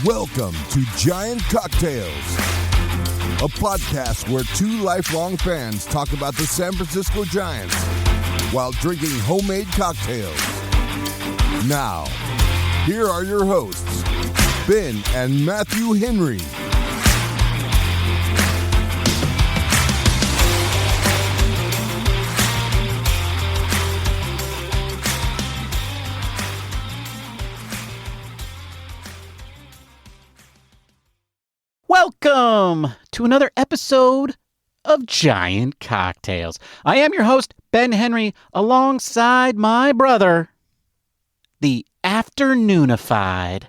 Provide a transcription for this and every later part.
Welcome to Giant Cocktails, a podcast where two lifelong fans talk about the San Francisco Giants while drinking homemade cocktails. Now, here are your hosts, Ben and Matthew Henry. Welcome to another episode of Giant Cocktails. I am your host, Ben Henry, alongside my brother, the afternoonified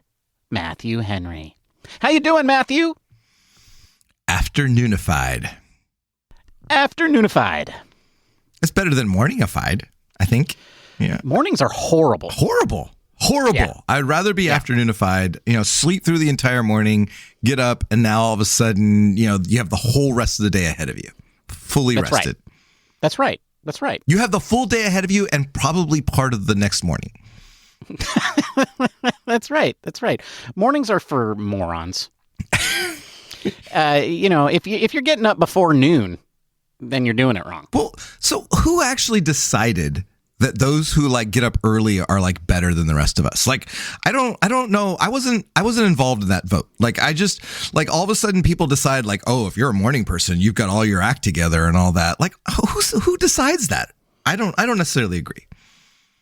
Matthew Henry. How you doing, Matthew? Afternoonified. Afternoonified. It's better than morningified, I think. Yeah. Mornings are horrible. Horrible. Yeah. I'd rather be afternoonified, sleep through the entire morning, get up, and now all of a sudden, you have the whole rest of the day ahead of you. Fully That's rested. Right. That's right. You have the full day ahead of you and probably part of the next morning. That's right. Mornings are for morons. If you're getting up before noon, then you're doing it wrong. Well, so who actually decided that those who get up early are better than the rest of us? I don't know. I wasn't involved in that vote. I just all of a sudden people decide if you're a morning person, you've got all your act together and all that. Who decides that? I don't necessarily agree.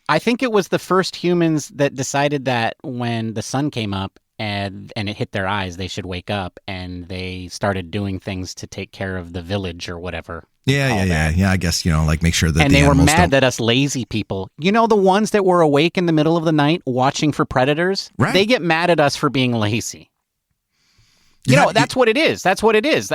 I think it was the first humans that decided that when the sun came up and it hit their eyes, they should wake up, and they started doing things to take care of the village or whatever. Yeah. I guess, make sure that and they were mad that us lazy people, the ones that were awake in the middle of the night watching for predators, right. They get mad at us for being lazy. That's what it is. That's what it is.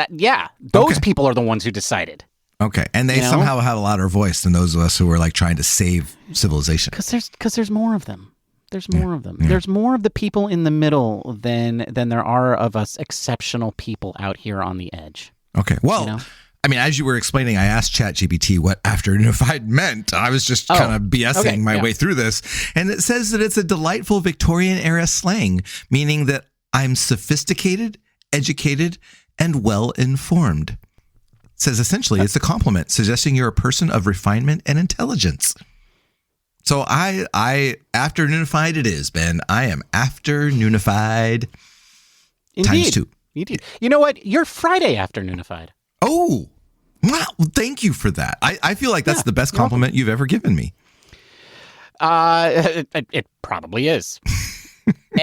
Those people are the ones who decided. Okay. And they somehow have a louder voice than those of us who are trying to save civilization. Because there's more of them. There's more of them. Yeah. There's more of the people in the middle than there are of us exceptional people out here on the edge. Okay. Well, as you were explaining, I asked ChatGPT what afternoonified meant. I was just kind of BSing my way through this. And it says that it's a delightful Victorian era slang, meaning that I'm sophisticated, educated, and well-informed. It says essentially it's a compliment, suggesting you're a person of refinement and intelligence. So I afternoonified it is, Ben. I am afternoonified. Indeed. Times 2. Indeed. You know what? You're Friday afternoonified. Oh, wow. Thank you for that. I feel like that's the best compliment you've ever given me. It probably is.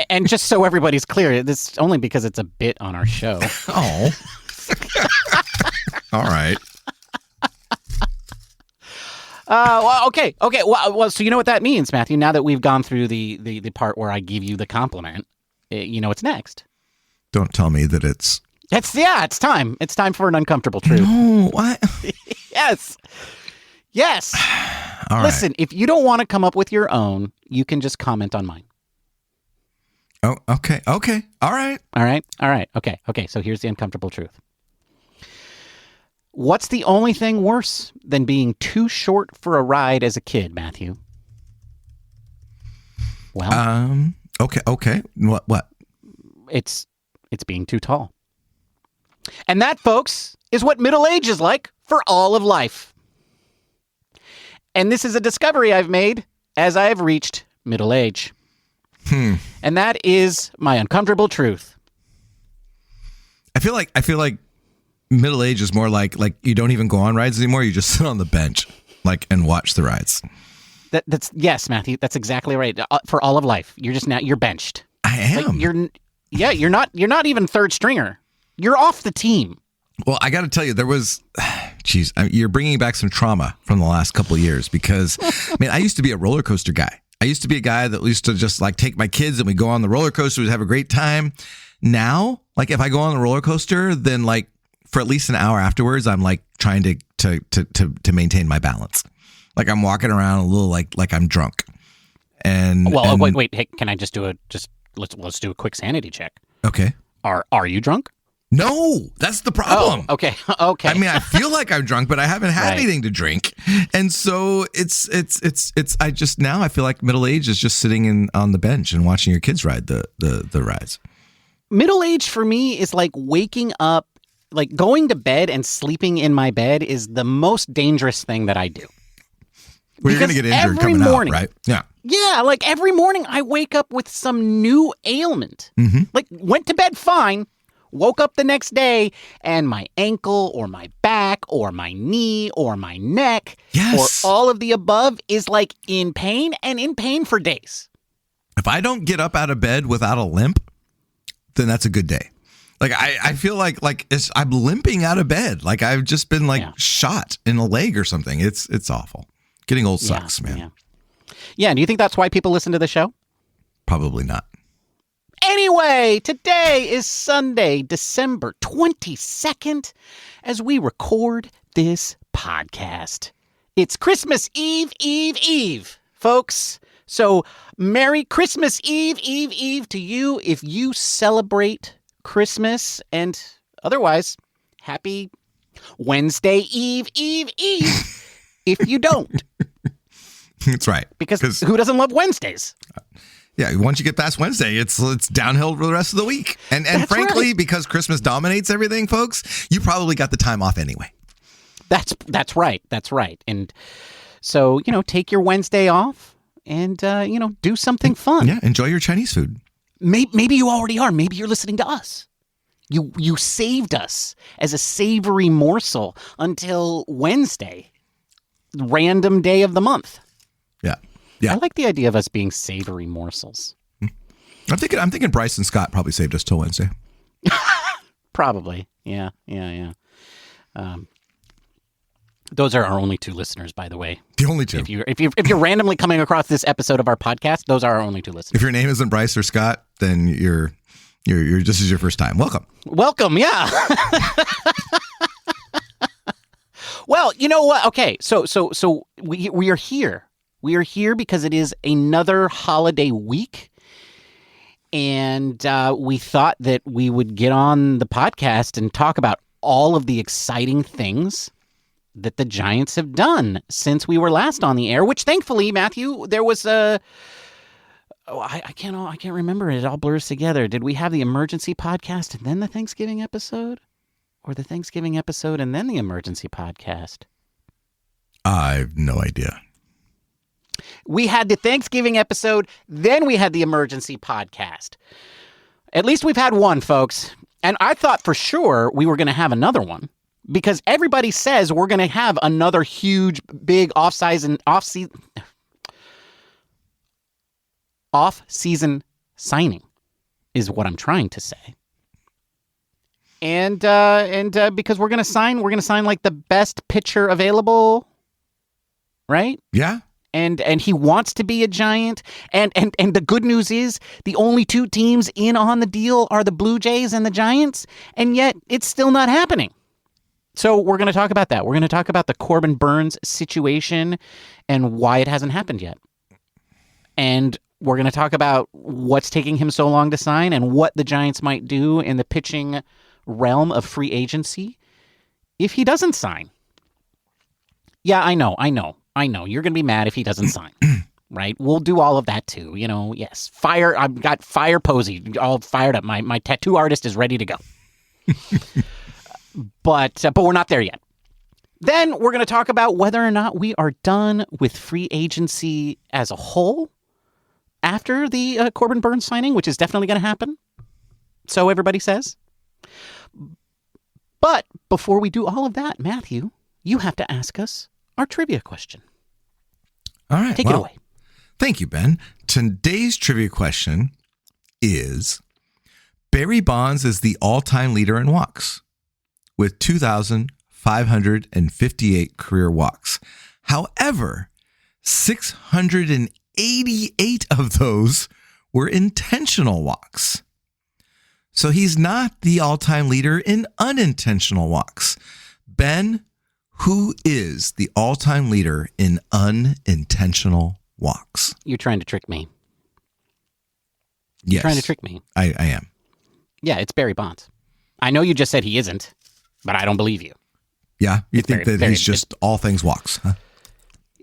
And just so everybody's clear, this is only because it's a bit on our show. Oh. All right. Okay. Well, so you know what that means, Matthew? Now that we've gone through the part where I give you the compliment, you know what's next. Don't tell me that it's time. It's time for an uncomfortable truth. No, what? Yes. All Listen, if you don't want to come up with your own, you can just comment on mine. Oh, okay. All right. Okay. So here's the uncomfortable truth. What's the only thing worse than being too short for a ride as a kid, Matthew? Well, okay. What? It's being too tall. And that, folks, is what middle age is like for all of life. And this is a discovery I've made as I have reached middle age. And that is my uncomfortable truth. I feel like middle age is more like you don't even go on rides anymore. You just sit on the bench, and watch the rides. That's yes, Matthew. That's exactly right. For all of life, you're benched. I am. You're not even third stringer. You're off the team. Well, I got to tell you, there was, you're bringing back some trauma from the last couple of years because, I used to be a roller coaster guy. I used to be a guy that used to just take my kids and we go on the roller coaster, we'd have a great time. Now, if I go on the roller coaster, then for at least an hour afterwards, I'm trying to maintain my balance. I'm walking around a little like I'm drunk. And wait. Hey, can I just let's do a quick sanity check. Okay. Are you drunk? No, that's the problem. Oh, okay. I feel like I'm drunk, but I haven't had anything to drink. And so I feel like middle age is just sitting on the bench and watching your kids ride the rides. middle age for me is like waking up, like going to bed and sleeping in my bed is the most dangerous thing that I do. Well, you're going to get injured coming out, right? Yeah. Yeah, like every morning I wake up with some new ailment. Like went to bed fine, woke up the next day, and my ankle or my back or my knee or my neck or all of the above is like in pain and in pain for days. If I don't get up out of bed without a limp, then that's a good day. Like I feel like I'm limping out of bed. Like I've just been shot in a leg or something. It's awful. Getting old sucks, man. Yeah. Do you think that's why people listen to the show? Probably not. Anyway, today is Sunday, December 22nd, as we record this podcast. It's Christmas Eve, folks. So Merry Christmas Eve to you if you celebrate Christmas, and otherwise, Happy Wednesday Eve if you don't. That's right. Because who doesn't love Wednesdays? Yeah, once you get past Wednesday, it's downhill for the rest of the week. And frankly, because Christmas dominates everything, folks, you probably got the time off anyway. That's right. And so, take your Wednesday off and, do something fun. Yeah, enjoy your Chinese food. Maybe you already are. Maybe you're listening to us. You saved us as a savory morsel until Wednesday, random day of the month. Yeah. I like the idea of us being savory morsels. I'm thinking Bryce and Scott probably saved us till Wednesday. Probably. Yeah. Those are our only two listeners, by the way. The only two. If you're randomly coming across this episode of our podcast, those are our only two listeners. If your name isn't Bryce or Scott, then you're this is your first time. Welcome. Yeah. Well, you know what? Okay, so we are here. We are here because it is another holiday week, and we thought that we would get on the podcast and talk about all of the exciting things that the Giants have done since we were last on the air, which thankfully, Matthew, there was I can't remember. It all blurs together. Did we have the emergency podcast and then the Thanksgiving episode? Or the Thanksgiving episode and then the emergency podcast? I have no idea. We had the Thanksgiving episode, then we had the emergency podcast. At least we've had one, folks. And I thought for sure we were going to have another one because everybody says we're going to have another huge, big off-season signing is what I'm trying to say. And because we're going to sign like the best pitcher available, right? Yeah. And he wants to be a Giant. And the good news is the only two teams in on the deal are the Blue Jays and the Giants, and yet it's still not happening. So we're going to talk about that. We're going to talk about the Corbin Burnes situation and why it hasn't happened yet. And we're going to talk about what's taking him so long to sign and what the Giants might do in the pitching realm of free agency if he doesn't sign. Yeah, I know. You're going to be mad if he doesn't sign, right? We'll do all of that too. Yes. I've got Fire Posey all fired up. My tattoo artist is ready to go. But we're not there yet. Then we're going to talk about whether or not we are done with free agency as a whole after the Corbin Burnes signing, which is definitely going to happen. So everybody says. But before we do all of that, Matthew, you have to ask us our trivia question. All right. Take it away. Thank you, Ben. Today's trivia question is, Barry Bonds is the all-time leader in walks with 2,558 career walks. However, 688 of those were intentional walks. So he's not the all-time leader in unintentional walks. Ben, who is the all-time leader in unintentional walks? You're trying to trick me. Yes. You're trying to trick me. I am. Yeah, it's Barry Bonds. I know you just said he isn't, but I don't believe you. Yeah? You think that he's just all things walks, huh?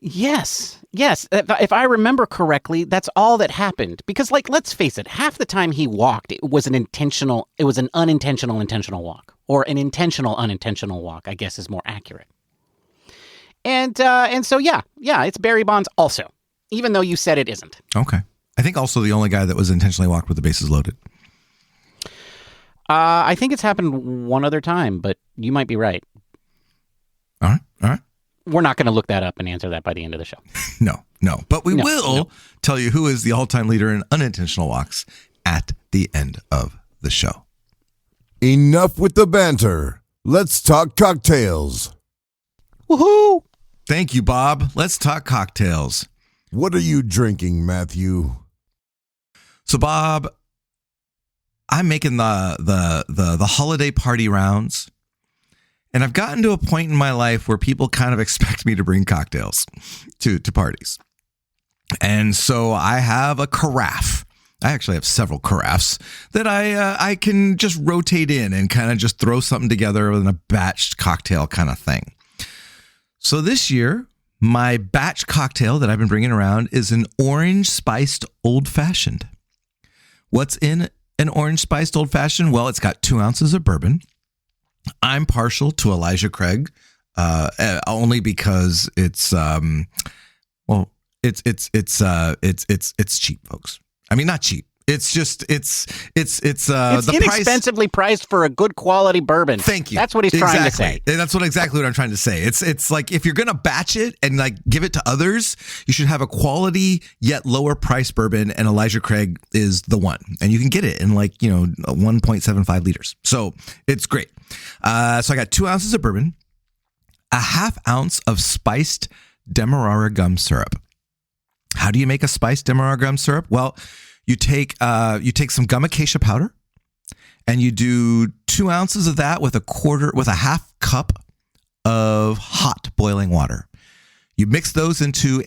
Yes. If I remember correctly, that's all that happened. Because, let's face it, half the time he walked, it was an unintentional intentional walk. Or an intentional unintentional walk, I guess is more accurate. And so, yeah, it's Barry Bonds also, even though you said it isn't. Okay. I think also the only guy that was intentionally walked with the bases loaded. I think it's happened one other time, but you might be right. All right. We're not going to look that up and answer that by the end of the show. No. But we will tell you who is the all-time leader in unintentional walks at the end of the show. Enough with the banter. Let's talk cocktails. Woohoo! Thank you, Bob. Let's talk cocktails. What are you drinking, Matthew? So, Bob, I'm making the holiday party rounds. And I've gotten to a point in my life where people kind of expect me to bring cocktails to parties. And so I have a carafe. I actually have several carafes that I can just rotate in and kind of just throw something together in a batched cocktail kind of thing. So this year, my batch cocktail that I've been bringing around is an orange spiced old fashioned. What's in an orange spiced old fashioned? Well, it's got 2 ounces of bourbon. I'm partial to Elijah Craig, only because it's cheap, folks. I mean, not cheap. It's just it's the inexpensively priced for a good quality bourbon. Thank you. That's what he's trying to say. That's exactly what I'm trying to say. It's like if you're gonna batch it and give it to others, you should have a quality yet lower price bourbon, and Elijah Craig is the one. And you can get it in 1.75 liters. So it's great. So I got 2 ounces of bourbon, a half ounce of spiced Demerara gum syrup. How do you make a spiced Demerara gum syrup? Well, you take some gum acacia powder, and you do 2 ounces of that with a half cup of hot boiling water. You mix those into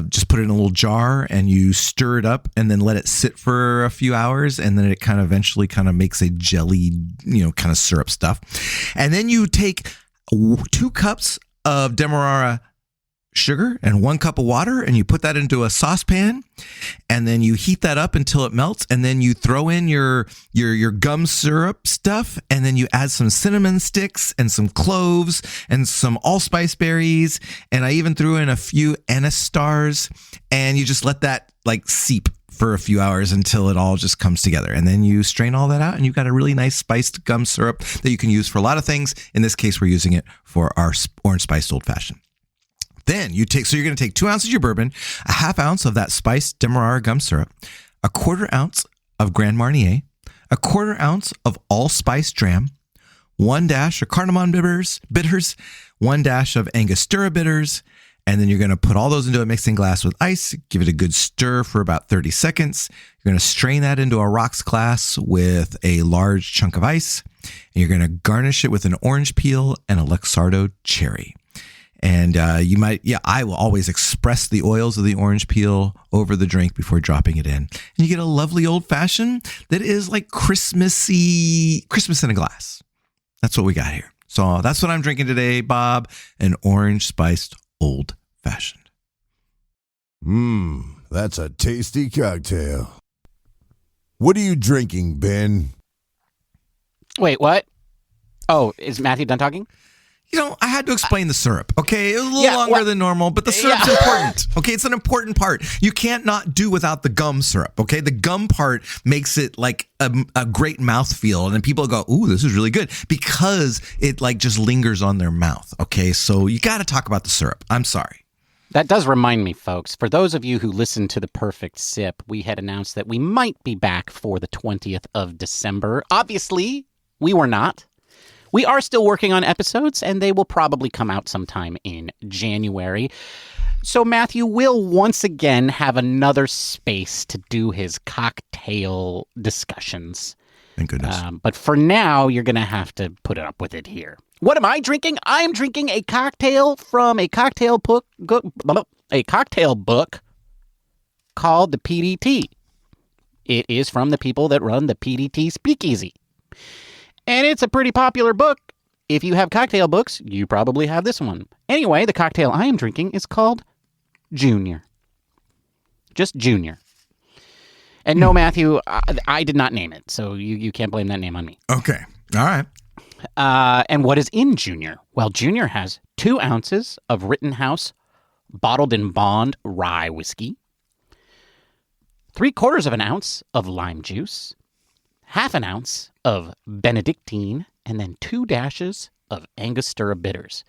just put it in a little jar, and you stir it up, and then let it sit for a few hours, and then it kind of eventually kind of makes a jelly, kind of syrup stuff. And then you take 2 cups of Demerara sugar and 1 cup of water, and you put that into a saucepan, and then you heat that up until it melts, and then you throw in your gum syrup stuff, and then you add some cinnamon sticks and some cloves and some allspice berries, and I even threw in a few anise stars, and you just let that seep for a few hours until it all just comes together. And then you strain all that out, and you've got a really nice spiced gum syrup that you can use for a lot of things. In this case, we're using it for our orange spiced old fashioned. Then you're going to take 2 ounces of your bourbon, a half ounce of that spiced Demerara gum syrup, a 1/4 ounce of Grand Marnier, a 1/4 ounce of allspice dram, 1 dash of cardamom bitters, 1 dash of Angostura bitters, and then you're going to put all those into a mixing glass with ice, give it a good stir for about 30 seconds. You're going to strain that into a rocks glass with a large chunk of ice, and you're going to garnish it with an orange peel and a Luxardo cherry. And I will always express the oils of the orange peel over the drink before dropping it in. And you get a lovely old fashioned that is Christmassy, Christmas in a glass. That's what we got here. So that's what I'm drinking today, Bob, an orange spiced old fashioned. That's a tasty cocktail. What are you drinking, Ben? Wait, what? Oh, is Matthew done talking? I had to explain the syrup, okay? It was a little longer than normal, but the syrup's important, okay? It's an important part. You can't not do without the gum syrup, okay? The gum part makes it a great mouthfeel, and then people go, ooh, this is really good, because it just lingers on their mouth, okay? So you got to talk about the syrup. I'm sorry. That does remind me, folks, for those of you who listened to The Perfect Sip, we had announced that we might be back for the 20th of December. Obviously, we were not. We are still working on episodes, and they will probably come out sometime in January. So Matthew will once again have another space to do his cocktail discussions. Thank goodness. But for now, you're going to have to put up with it here. What am I drinking? I'm drinking a cocktail from a cocktail book called the PDT. It is from the people that run the PDT Speakeasy. And it's a pretty popular book. if you have cocktail books, you probably have this one. Anyway, the cocktail I am drinking is called Junior. Just Junior. And no, Matthew, I did not name it, so you can't blame that name on me. Okay. All right. And what is in Junior? Well, Junior has 2 ounces of Rittenhouse bottled in bond rye whiskey, 3/4 of an ounce of lime juice, 1/2 an ounce of Benedictine, and then 2 dashes of Angostura bitters.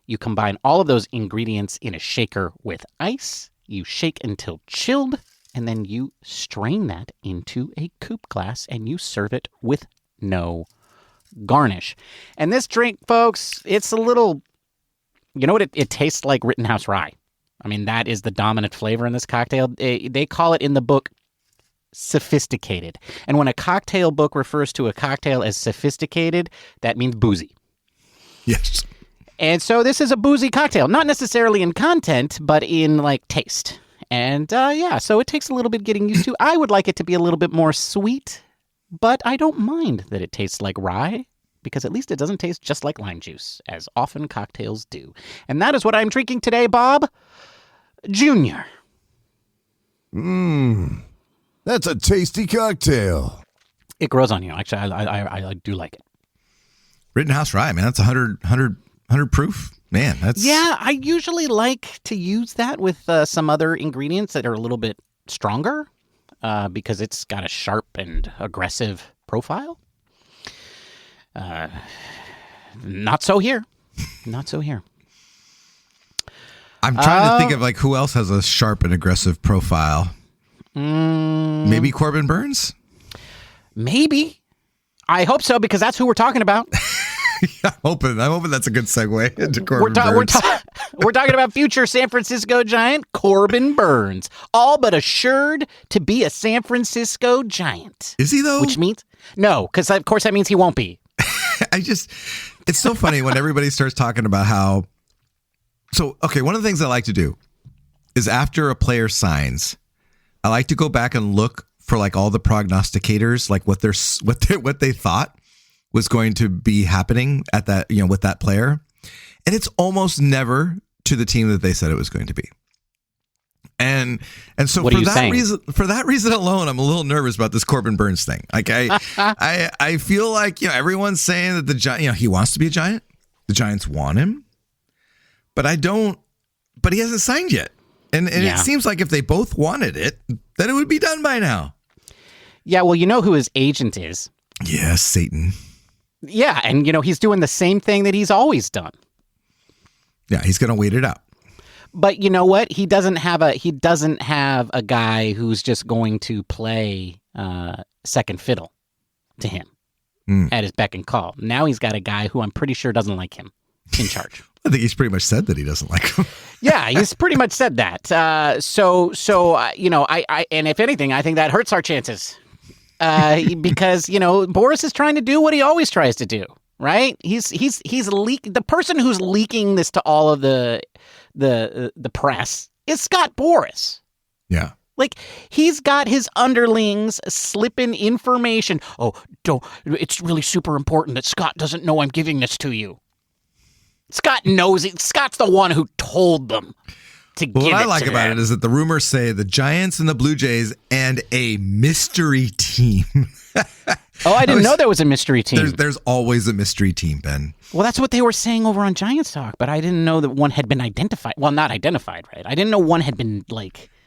You combine all of those ingredients in a shaker with ice, you shake until chilled, and then you strain that into a coupe glass and you serve it with no garnish. And this drink, folks, it's a little, you know what? It tastes like Rittenhouse rye. I mean, that is the dominant flavor in this cocktail. They call it in the book sophisticated. And when a cocktail book refers to a cocktail as sophisticated, that means boozy. Yes. And so this is a boozy cocktail, not necessarily in content, but in like taste. And so it takes a little bit getting used to. I would like it to be a little bit more sweet, but I don't mind that it tastes like rye because at least it doesn't taste just like lime juice, as often cocktails do. And that is what I'm drinking today, Bob. Junior. That's a tasty cocktail. It grows on you. Actually, I do like it. Rittenhouse rye, man. That's 100 proof. Man, that's... Yeah, I usually like to use that with some other ingredients that are a little bit stronger because it's got a sharp and aggressive profile. Not so here. Not so here. I'm trying to think of like who else has a sharp and aggressive profile. Maybe Corbin Burnes? Maybe. I hope so because that's who we're talking about. I'm hoping that's a good segue into Corbin Burnes. We're talking about future San Francisco Giant Corbin Burnes, all but assured to be a San Francisco Giant. Is he though? Which means no, because of course that means he won't be. It's so funny when everybody starts talking about how. So okay, one of the things I like to do is after a player signs, I like to go back and look for like all the prognosticators, like what they thought was going to be happening at that, with that player. And it's almost never to the team that they said it was going to be. And so for that reason alone, I'm a little nervous about this Corbin Burnes thing. Like I feel like, everyone's saying that the Giant, he wants to be a Giant. The Giants want him, but he hasn't signed yet. And it seems like if they both wanted it, then it would be done by now. Yeah. Well, you know who his agent is. Yes, Satan. Yeah, and he's doing the same thing that he's always done. Yeah, he's going to wait it out. But you know what? He doesn't have a guy who's just going to play second fiddle to him at his beck and call. Now he's got a guy who I'm pretty sure doesn't like him in charge. I think he's pretty much said that he doesn't like him. Yeah, he's pretty much said that. So and if anything, I think that hurts our chances. Because Boris is trying to do what he always tries to do, right? He's the person who's leaking this to all of the press is Scott Boris. Yeah. Like he's got his underlings slipping information. Oh, it's really super important that Scott doesn't know I'm giving this to you. Scott knows it. Scott's the one who told them to give it to them. What I like about it is that the rumors say the Giants and the Blue Jays and a mystery team. Oh, I didn't know there was a mystery team. There's always a mystery team, Ben. Well, that's what they were saying over on Giants Talk, but I didn't know that one had been identified. Well, not identified, right? I didn't know one had been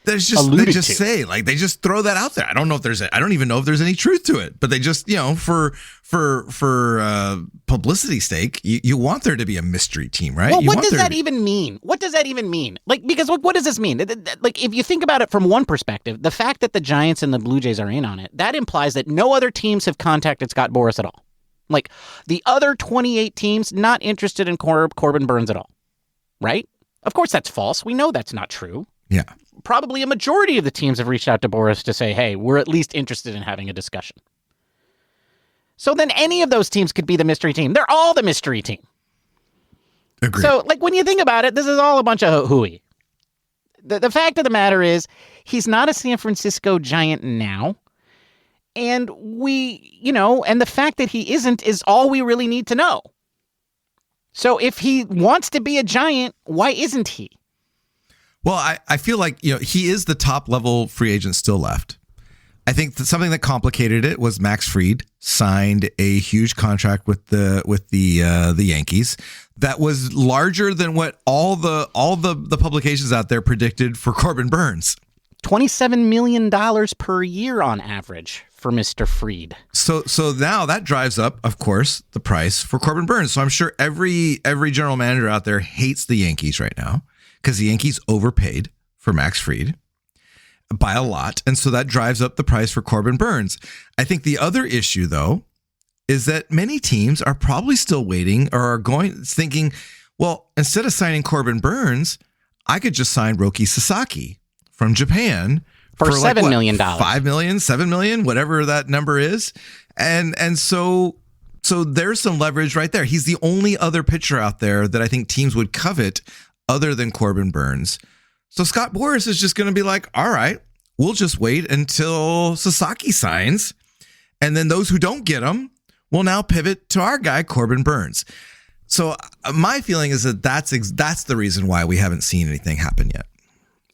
they just say they just throw that out there. I don't even know if there's any truth to it, but they just for publicity sake, you want there to be a mystery team, right? Well, what does that even mean? What does that even mean? Because what does this mean? Like, if you think about it from one perspective, the fact that the Giants and the Blue Jays are in on it, that implies that no other teams have contacted Scott Boris at all. Like the other 28 teams not interested in Corbin Burnes at all, right? Of course, that's false. We know that's not true. Yeah. Probably a majority of the teams have reached out to Boris to say, hey, we're at least interested in having a discussion. So then any of those teams could be the mystery team. They're all the mystery team. Agreed. So, when you think about it, this is all a bunch of hooey. The fact of the matter is, he's not a San Francisco Giant now. And and the fact that he isn't is all we really need to know. So if he wants to be a Giant, why isn't he? Well, I feel like, he is the top level free agent still left. I think that something that complicated it was Max Fried signed a huge contract with the Yankees that was larger than what all the publications out there predicted for Corbin Burnes. $27 million per year on average for Mr. Fried. So now that drives up, of course, the price for Corbin Burnes. So I'm sure every general manager out there hates the Yankees right now because the Yankees overpaid for Max Fried by a lot. And so that drives up the price for Corbin Burnes. I think the other issue, though, is that many teams are probably still waiting or are thinking, well, instead of signing Corbin Burnes, I could just sign Roki Sasaki from Japan for $7 million. $5 million, $7 million, whatever that number is. And so there's some leverage right there. He's the only other pitcher out there that I think teams would covet other than Corbin Burnes. So Scott Boras is just going to be like, all right, we'll just wait until Sasaki signs. And then those who don't get him will now pivot to our guy, Corbin Burnes. So my feeling is that that's the reason why we haven't seen anything happen yet.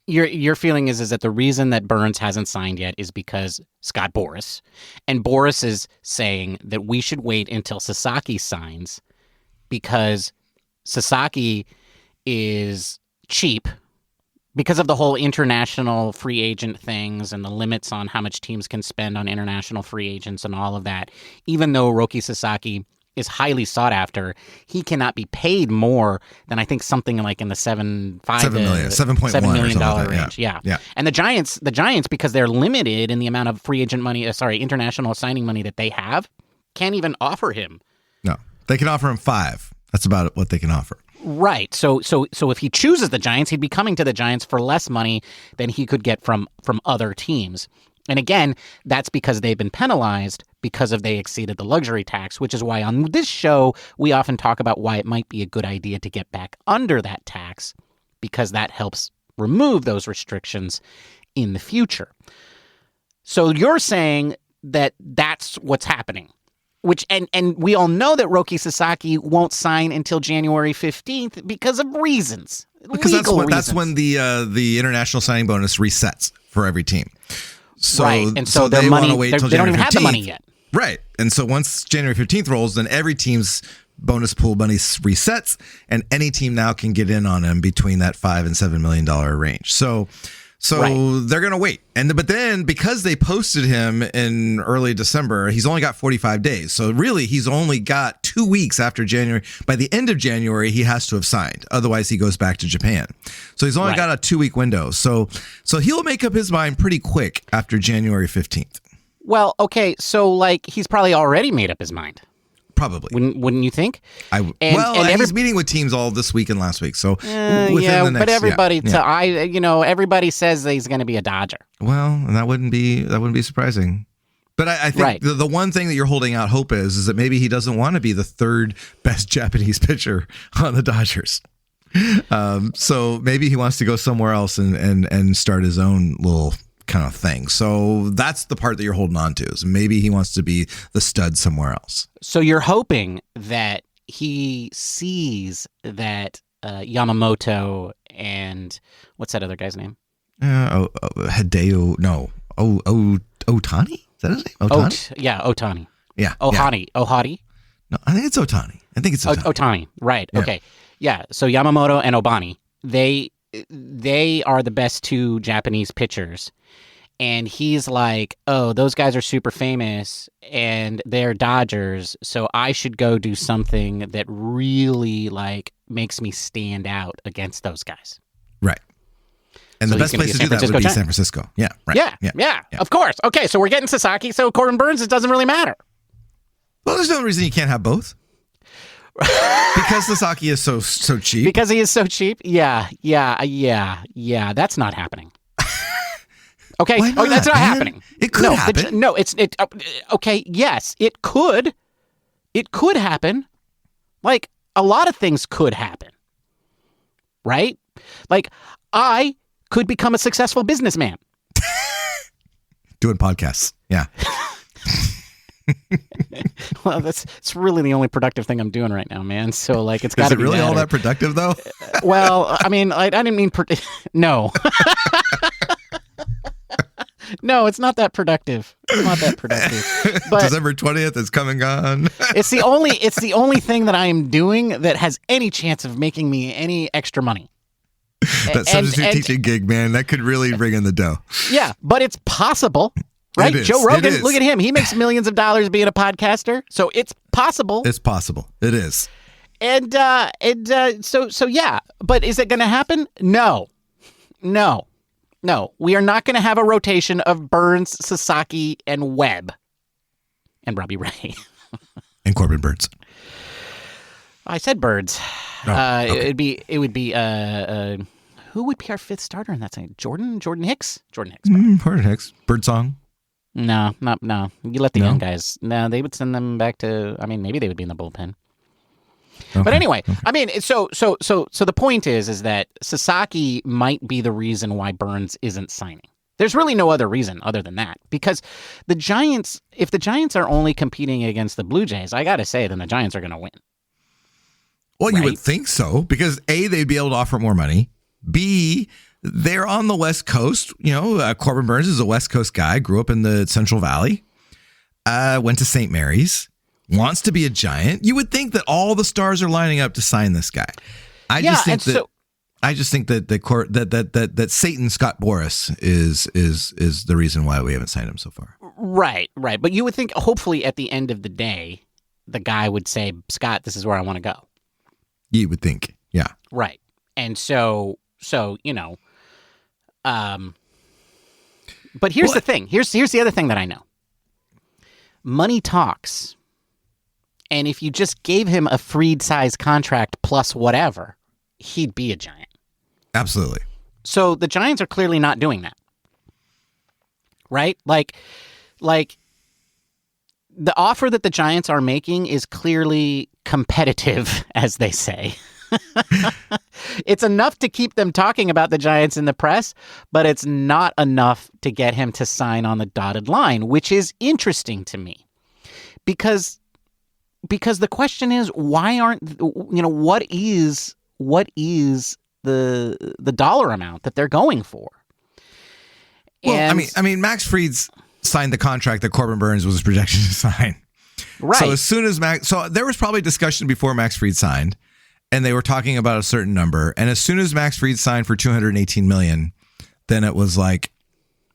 Your feeling is that the reason that Burnes hasn't signed yet is because Scott Boras. And Boras is saying that we should wait until Sasaki signs because Sasaki is cheap because of the whole international free agent things and the limits on how much teams can spend on international free agents and all of that. Even though Roki Sasaki is highly sought after, he cannot be paid more than I think something like in the $7.1 million range. Yeah. And the Giants, because they're limited in the amount of free agent money, international signing money that they have, can't even offer him. No, they can offer him 5. That's about what they can offer. Right. So if he chooses the Giants, he'd be coming to the Giants for less money than he could get from other teams. And again, that's because they've been penalized because they exceeded the luxury tax, which is why on this show, we often talk about why it might be a good idea to get back under that tax because that helps remove those restrictions in the future. So you're saying that that's what's happening. Which and we all know that Roki Sasaki won't sign until January 15th because of reasons. Because that's when the international signing bonus resets for every team. So, right, and so their they money, want to wait till they don't January even 15th. have the money yet. Right, and so once January 15th rolls, then every team's bonus pool money resets, and any team now can get in on him between that $5 and $7 million range. So they're going to wait. But then because they posted him in early December, he's only got 45 days. So really, he's only got 2 weeks after January. By the end of January, he has to have signed. Otherwise, he goes back to Japan. So he's only got a 2-week window. So he'll make up his mind pretty quick after January 15th. Well, okay. So he's probably already made up his mind. Probably. Wouldn't you think? He's meeting with teams all this week and last week. So but everybody, everybody says that he's going to be a Dodger. Well, that wouldn't be surprising. But I think the one thing that you're holding out hope is that maybe he doesn't want to be the third best Japanese pitcher on the Dodgers. So maybe he wants to go somewhere else and start his own little kind of thing. So that's the part that you're holding on to. Is maybe he wants to be the stud somewhere else. So you're hoping that he sees that Yamamoto and what's that other guy's name? Hideo. No. Ohtani? Is that his name? Ohtani? Ohtani. Yeah. Ohani. Yeah. Ohadi? No, I think it's Ohtani. Ohtani. Right. Yeah. Okay. Yeah. So Yamamoto and Obani, they are the best 2 Japanese pitchers. And he's like, oh, those guys are super famous and they're Dodgers. So I should go do something that really makes me stand out against those guys. Right. And the best place to do that would be San Francisco. Yeah. Right. Yeah. Of course. Okay. So we're getting Sasaki. So Corbin Burnes, it doesn't really matter. Well, there's no reason you can't have both. Because Sasaki is so cheap. Because he is so cheap? Yeah. That's not happening. Okay. Why not, that's not happening. It could happen. Okay. Yes, it could. It could happen. A lot of things could happen. Right? I could become a successful businessman. Doing podcasts. Yeah. Well, it's really the only productive thing I'm doing right now, man. So like, it's got to be. Is it really all that productive though? Well, I mean, I didn't mean no. No, it's not that productive. It's not that productive. But December 20th is come and gone. It's the only thing that I am doing that has any chance of making me any extra money. That substitute teaching gig, man, that could really bring in the dough. Yeah, but it's possible, right? Joe Rogan, look at him. He makes millions of dollars being a podcaster. So it's possible. It's possible. It is. And so yeah. But is it going to happen? No. We are not going to have a rotation of Burnes, Sasaki, and Webb, and Robbie Ray, and Corbin Burnes. I said Birds. Oh, okay. It would be who would be our fifth starter in that thing? Jordan Hicks. Jordan Hicks. Birdsong. No. You let the young guys. No, they would send them back to. I mean, maybe they would be in the bullpen. Okay. But anyway, I mean, so the point is that Sasaki might be the reason why Burnes isn't signing. There's really no other reason other than that, because the Giants, if the Giants are only competing against the Blue Jays, I got to say, then the Giants are going to win. Well, right? You would think so, because A, they'd be able to offer more money. B, they're on the West Coast. You know, Corbin Burnes is a West Coast guy, grew up in the Central Valley, went to St. Mary's. Wants to be a Giant. You would think that all the stars are lining up to sign this guy. I just think that Satan Scott Boras is the reason why we haven't signed him so far. Right. But you would think, hopefully, at the end of the day, the guy would say, "Scott, this is where I want to go." You would think, yeah. Right. And so you know, but here's the thing. Here's the other thing that I know. Money talks. And if you just gave him a Fried-size contract plus whatever, he'd be a Giant. Absolutely. So the Giants are clearly not doing that. Right? Like the offer that the Giants are making is clearly competitive, as they say. It's enough to keep them talking about the Giants in the press, but it's not enough to get him to sign on the dotted line, which is interesting to me. Because the question is, why aren't, you know, what is the dollar amount that they're going for? Well, and, I mean, Max Fried's signed the contract that Corbin Burnes was projected to sign. Right. So as soon as so there was probably discussion before Max Fried signed, and they were talking about a certain number. And as soon as Max Fried signed for $218 million, then it was like,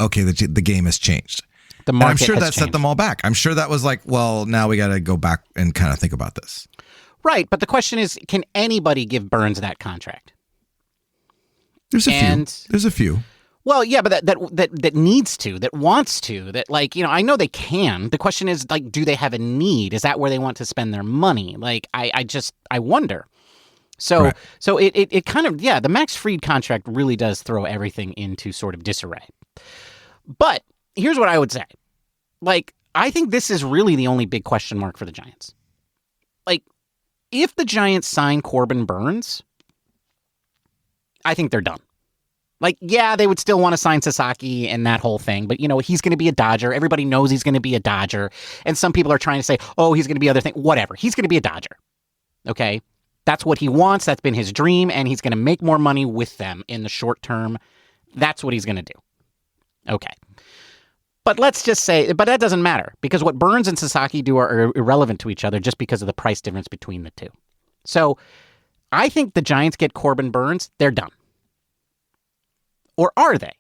okay, the game has changed. The market, and I'm sure that changed. Set them all back. I'm sure that was like, well, now we got to go back and kind of think about this. Right. But the question is, can anybody give Burnes that contract? There's a few. Well, yeah, but that needs to, that wants to, that, like, you know, I know they can. The question is, like, do they have a need? Is that where they want to spend their money? Like, I wonder. So, right. So it kind of, yeah, the Max Fried contract really does throw everything into sort of disarray. But here's what I would say. Like, I think this is really the only big question mark for the Giants. Like, if the Giants sign Corbin Burnes, I think they're done. Like, yeah, they would still want to sign Sasaki and that whole thing, but, you know, he's going to be a Dodger. Everybody knows he's going to be a Dodger. And some people are trying to say, oh, he's going to be other thing. Whatever. He's going to be a Dodger. Okay? That's what he wants. That's been his dream, and he's going to make more money with them in the short term. That's what he's going to do. Okay. But let's just say, but that doesn't matter, because what Burnes and Sasaki do are irrelevant to each other just because of the price difference between the two. So I think the Giants get Corbin Burnes, they're done. Or are they?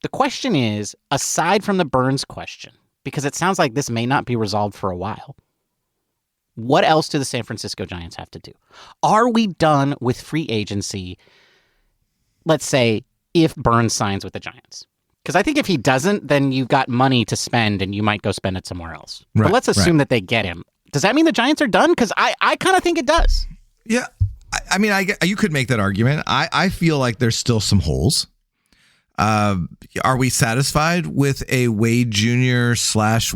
The question is, aside from the Burnes question, because it sounds like this may not be resolved for a while, what else do the San Francisco Giants have to do? Are we done with free agency, let's say, if Burnes signs with the Giants? Because I think if he doesn't, then you've got money to spend and you might go spend it somewhere else. Right, but let's assume that they get him. Does that mean the Giants are done? Because I kind of think it does. Yeah. I mean, you could make that argument. I feel like there's still some holes. Are we satisfied with a Wade Jr.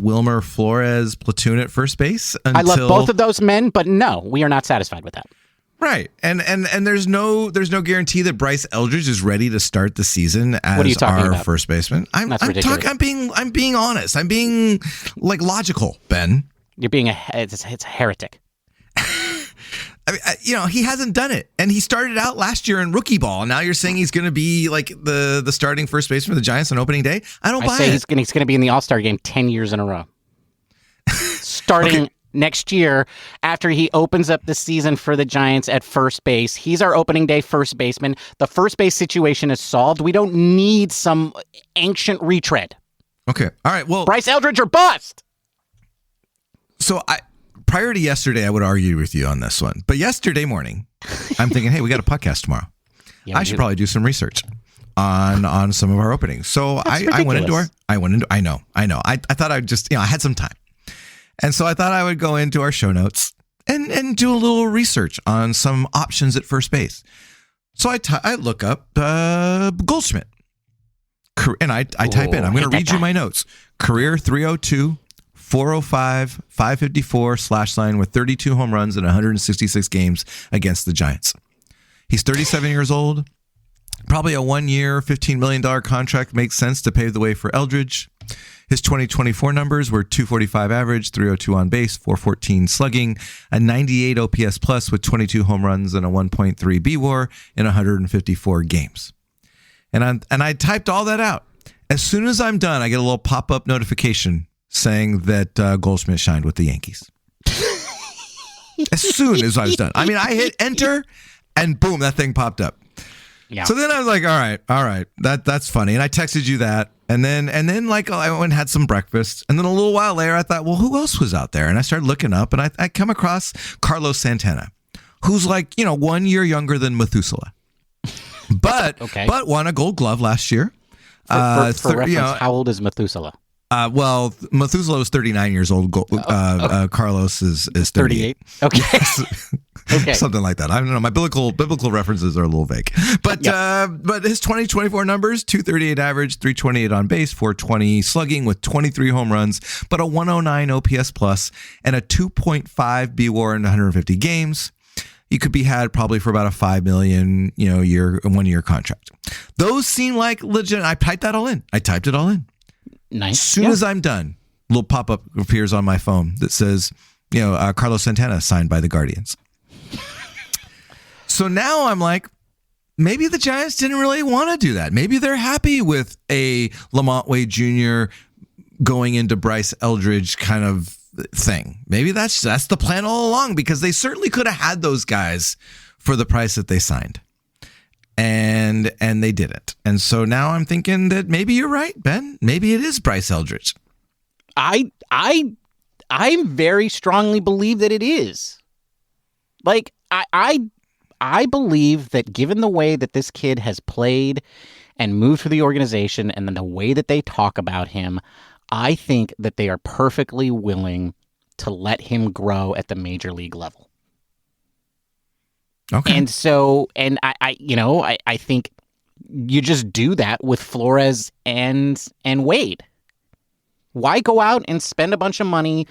/ Wilmer Flores platoon at first base? I love both of those men, but no, we are not satisfied with that. Right. And there's no guarantee that Bryce Eldridge is ready to start the season as our first baseman. That's ridiculous. I'm being honest. I'm being like logical, Ben. You're being it's a heretic. I mean, he hasn't done it, and he started out last year in rookie ball. And now you're saying he's going to be like the starting first baseman for the Giants on opening day. I don't buy it. He's going to be in the All-Star game 10 years in a row, starting next year after he opens up the season for the Giants at first base. He's our opening day first baseman. The first base situation is solved. We don't need some ancient retread. Okay, all right. Well, Bryce Eldridge or bust. So prior to yesterday, I would argue with you on this one. But yesterday morning, I'm thinking, hey, we got a podcast tomorrow. Yeah, I should probably do some research on some of our openings. So I went into I know. I thought I'd just, I had some time. And so I thought I would go into our show notes and do a little research on some options at first base. So I look up Goldschmidt. And I type in, I'm going to read you my notes. Career 302. 405, 554 slash line with 32 home runs in 166 games against the Giants. He's 37 years old. Probably a 1-year, $15 million contract makes sense to pave the way for Eldridge. His 2024 numbers were 245 average, 302 on base, 414 slugging, a 98 OPS plus with 22 home runs and a 1.3 BWAR in 154 games. And I typed all that out. As soon as I'm done, I get a little pop-up notification saying that Goldschmidt shined with the Yankees. As soon as I was done. I mean, I hit enter and boom, that thing popped up. Yeah. So then I was like, all right, that's funny. And I texted you that. And then like I went and had some breakfast. And then a little while later, I thought, well, who else was out there? And I started looking up and I come across Carlos Santana, who's like, 1 year younger than Methuselah. But won a Gold Glove last year. For reference, how old is Methuselah? Well, Methuselah was 39 years old. Carlos is 38. Okay. Okay. Something like that. I don't know. My biblical references are a little vague. But his 2024 numbers, 238 average, 328 on base, 420 slugging with 23 home runs, but a 109 OPS plus and a 2.5 BWAR in 150 games. He could be had probably for about a $5 million, 1 year contract. Those seem like legit. I typed that all in. I typed it all in. Nice. As soon as I'm done, a little pop-up appears on my phone that says, Carlos Santana signed by the Guardians. So now I'm like, maybe the Giants didn't really want to do that. Maybe they're happy with a Lamont Wade Jr. going into Bryce Eldridge kind of thing. Maybe that's the plan all along, because they certainly could have had those guys for the price that they signed. And they didn't. And so now I'm thinking that maybe you're right, Ben. Maybe it is Bryce Eldridge. I very strongly believe that it is. Like, I believe that given the way that this kid has played and moved through the organization and then the way that they talk about him, I think that they are perfectly willing to let him grow at the major league level. Okay. And so, I think you just do that with Flores and Wade. Why go out and spend a bunch of money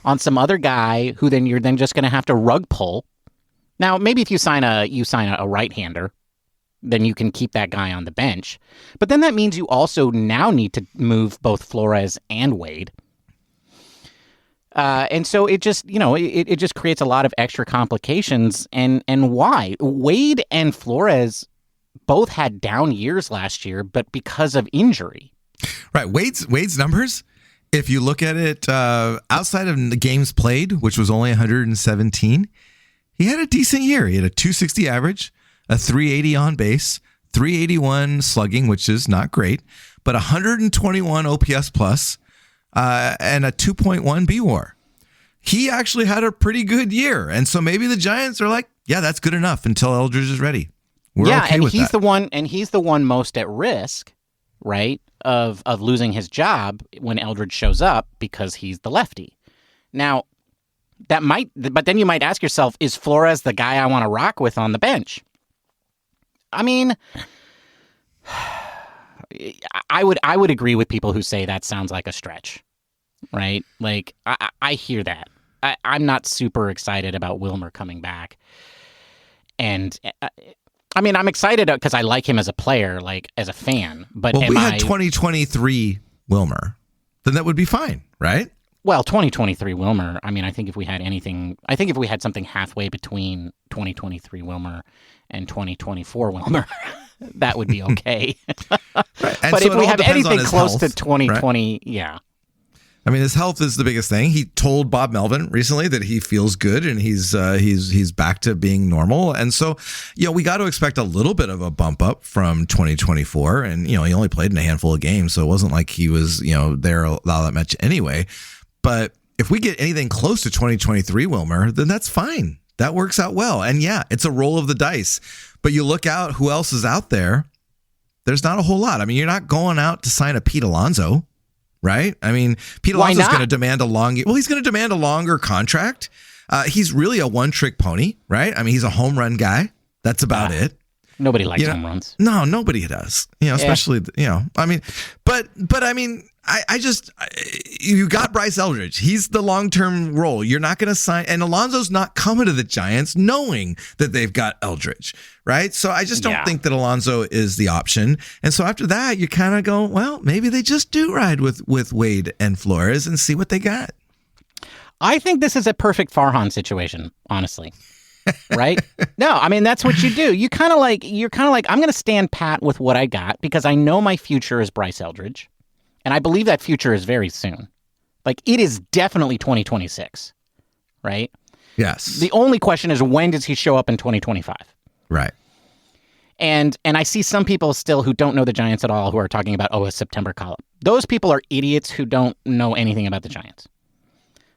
on some other guy who then you're just going to have to rug pull? Now, maybe if you sign a right-hander, then you can keep that guy on the bench. But then that means you also now need to move both Flores and Wade. And so it just, it just creates a lot of extra complications. And why? Wade and Flores both had down years last year, but because of injury. Right. Wade's numbers, if you look at it outside of the games played, which was only 117, he had a decent year. He had a 260 average, a 380 on base, 381 slugging, which is not great, but 121 OPS plus, and a 2.1 BWAR. He actually had a pretty good year. And so maybe the Giants are like, yeah, that's good enough until Eldridge is ready. We're okay with that. And he's the one most at risk, right, of losing his job when Eldridge shows up because he's the lefty. Now, but then you might ask yourself, is Flores the guy I want to rock with on the bench? I mean, I would agree with people who say that sounds like a stretch, right? Like, I hear that. I'm not super excited about Wilmer coming back. And I mean, I'm excited because I like him as a player, like as a fan. But we had 2023 Wilmer, then that would be fine, right? Well, 2023 Wilmer, I mean, I think if we had something halfway between 2023 Wilmer and 2024 Wilmer, that would be okay. Right. But so if we have anything close to 2020, right? Yeah. I mean, his health is the biggest thing. He told Bob Melvin recently that he feels good and he's back to being normal. And so, we got to expect a little bit of a bump up from 2024. And, he only played in a handful of games, so it wasn't like he was, there all that much anyway. But if we get anything close to 2023 Wilmer, then that's fine. That works out well. And yeah, it's a roll of the dice. But you look out who else is out there. There's not a whole lot. I mean, you're not going out to sign a Pete Alonso. Right? I mean, Pete Alonso's going to demand he's going to demand a longer contract. He's really a one-trick pony, right? I mean, he's a home run guy. That's about it. Nobody likes home runs. No, nobody does. Especially, I mean, but I mean, you got Bryce Eldridge. He's the long-term role. You're not going to sign, and Alonso's not coming to the Giants knowing that they've got Eldridge, right? So I just don't think that Alonso is the option. And so after that, you kind of go, well, maybe they just do ride with Wade and Flores and see what they got. I think this is a perfect Farhan situation, honestly. Right? No, I mean, that's what you do. You're kind of like, I'm going to stand pat with what I got because I know my future is Bryce Eldridge. And I believe that future is very soon. Like, it is definitely 2026, right? Yes. The only question is, when does he show up in 2025? Right. And I see some people still who don't know the Giants at all who are talking about, a September call-up. Those people are idiots who don't know anything about the Giants.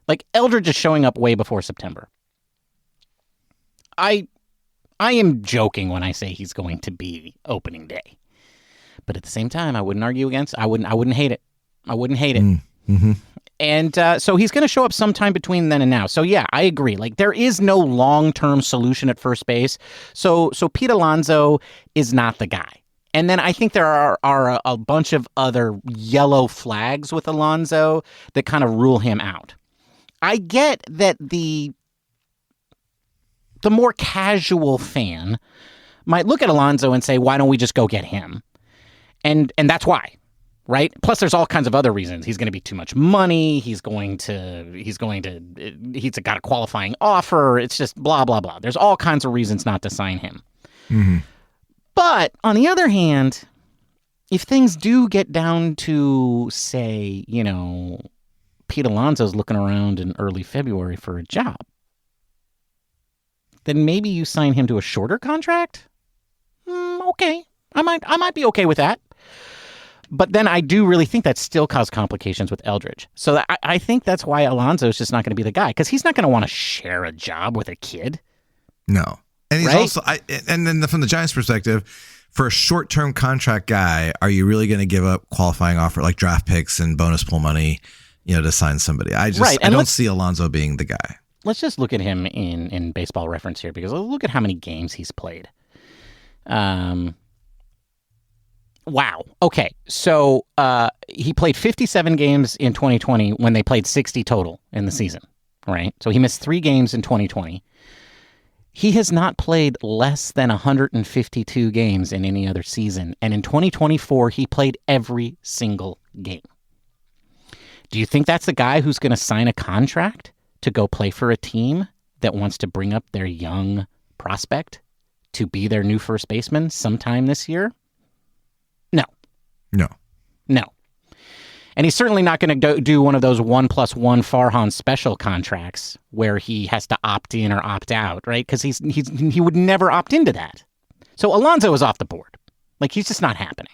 Like, Eldridge is showing up way before September. I am joking when I say he's going to be opening day. But at the same time, I wouldn't argue against. I wouldn't hate it. I wouldn't hate it. Mm-hmm. And so he's going to show up sometime between then and now. So yeah, I agree. Like, there is no long-term solution at first base. So Pete Alonso is not the guy. And then I think there are a bunch of other yellow flags with Alonso that kind of rule him out. I get that the more casual fan might look at Alonso and say, why don't we just go get him? And that's why, right? Plus, there's all kinds of other reasons. He's going to be too much money. He's got a qualifying offer. It's just blah, blah, blah. There's all kinds of reasons not to sign him. Mm-hmm. But on the other hand, if things do get down to, say, Pete Alonso's looking around in early February for a job, then maybe you sign him to a shorter contract? Okay. I might be okay with that. But then I do really think that still cause complications with Eldridge. So I think that's why Alonso is just not going to be the guy, because he's not going to want to share a job with a kid. No. And he's also, and then from the Giants' perspective, for a short-term contract guy, are you really going to give up qualifying offer like draft picks and bonus pool money, to sign somebody? I don't see Alonso being the guy. Let's just look at him in Baseball Reference here, because look at how many games he's played. Wow. Okay. So he played 57 games in 2020 when they played 60 total in the season, right? So he missed 3 games in 2020. He has not played less than 152 games in any other season. And in 2024, he played every single game. Do you think that's the guy who's going to sign a contract to go play for a team that wants to bring up their young prospect to be their new first baseman sometime this year? No. And he's certainly not going to do one of those 1+1 Farhan special contracts where he has to opt in or opt out, right? Because he would never opt into that. So Alonso is off the board. Like, he's just not happening.